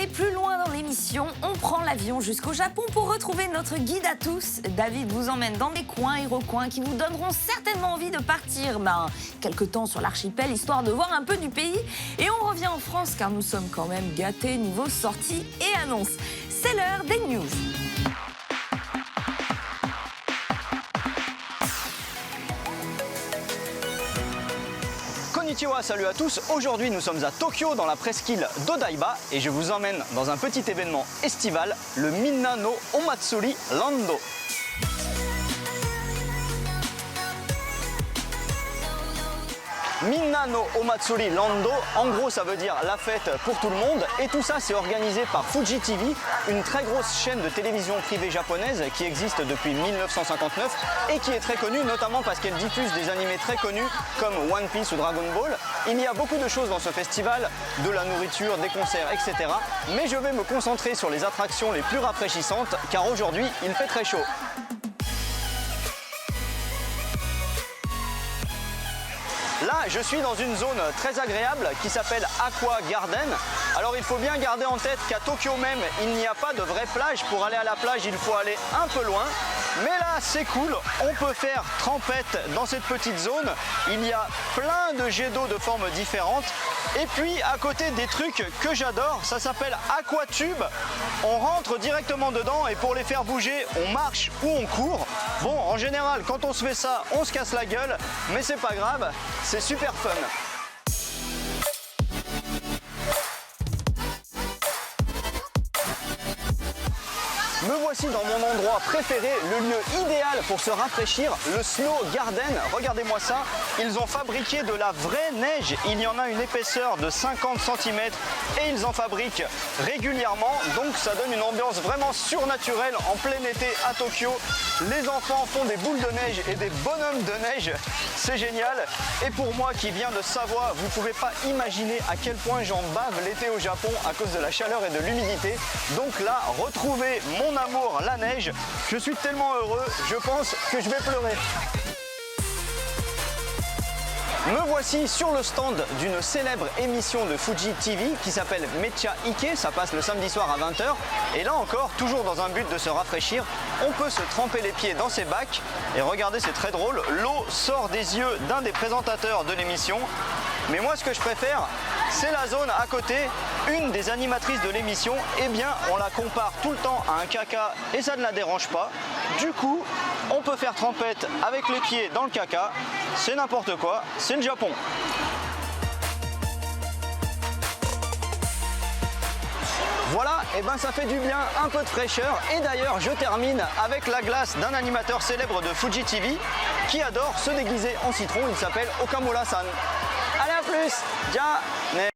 aller plus loin dans l'émission, on prend l'avion jusqu'au Japon pour retrouver notre guide à tous. David vous emmène dans des coins et recoins qui vous donneront certainement envie de partir quelque temps sur l'archipel, histoire de voir un peu du pays. Et on revient en France car nous sommes quand même gâtés niveau sorties et annonces. C'est l'heure des news. Konnichiwa, salut à tous. Aujourd'hui, nous sommes à Tokyo dans la presqu'île d'Odaiba et je vous emmène dans un petit événement estival, le Minna no Omatsuri Lando. Minna no Omatsuri Lando, en gros ça veut dire la fête pour tout le monde, et tout ça c'est organisé par Fuji TV, une très grosse chaîne de télévision privée japonaise qui existe depuis 1959 et qui est très connue notamment parce qu'elle diffuse des animés très connus comme One Piece ou Dragon Ball. Il y a beaucoup de choses dans ce festival, de la nourriture, des concerts, etc. Mais je vais me concentrer sur les attractions les plus rafraîchissantes car aujourd'hui il fait très chaud. Là, je suis dans une zone très agréable qui s'appelle Aqua Garden. Alors il faut bien garder en tête qu'à Tokyo même, il n'y a pas de vraie plage. Pour aller à la plage, il faut aller un peu loin. Mais là, c'est cool, on peut faire trempette dans cette petite zone. Il y a plein de jets d'eau de formes différentes. Et puis, à côté des trucs que j'adore, ça s'appelle Aquatube. On rentre directement dedans et pour les faire bouger, on marche ou on court. Bon, en général, quand on se fait ça, on se casse la gueule, mais c'est pas grave, c'est super fun. Me voici dans mon endroit préféré, le lieu idéal pour se rafraîchir, le Snow Garden. Regardez-moi ça, ils ont fabriqué de la vraie neige. Il y en a une épaisseur de 50 cm et ils en fabriquent régulièrement. Donc ça donne une ambiance vraiment surnaturelle en plein été à Tokyo. Les enfants font des boules de neige et des bonhommes de neige. C'est génial. Et pour moi qui viens de Savoie, vous ne pouvez pas imaginer à quel point j'en bave l'été au Japon à cause de la chaleur et de l'humidité. Donc là, retrouvez mon amour, la neige. Je suis tellement heureux, je pense que je vais pleurer. Me voici sur le stand d'une célèbre émission de Fuji TV qui s'appelle Mecha Ike, ça passe le samedi soir à 20 h. Et là encore, toujours dans un but de se rafraîchir, on peut se tremper les pieds dans ces bacs. Et regardez, c'est très drôle, l'eau sort des yeux d'un des présentateurs de l'émission. Mais moi, ce que je préfère, c'est la zone à côté. Une des animatrices de l'émission, eh bien, on la compare tout le temps à un caca et ça ne la dérange pas. Du coup, on peut faire trempette avec les pieds dans le caca. C'est n'importe quoi, c'est le Japon. Voilà, et ben ça fait du bien, un peu de fraîcheur. Et d'ailleurs, je termine avec la glace d'un animateur célèbre de Fuji TV qui adore se déguiser en citron. Il s'appelle Okamura-san. Allez, à plus. Ja, ne.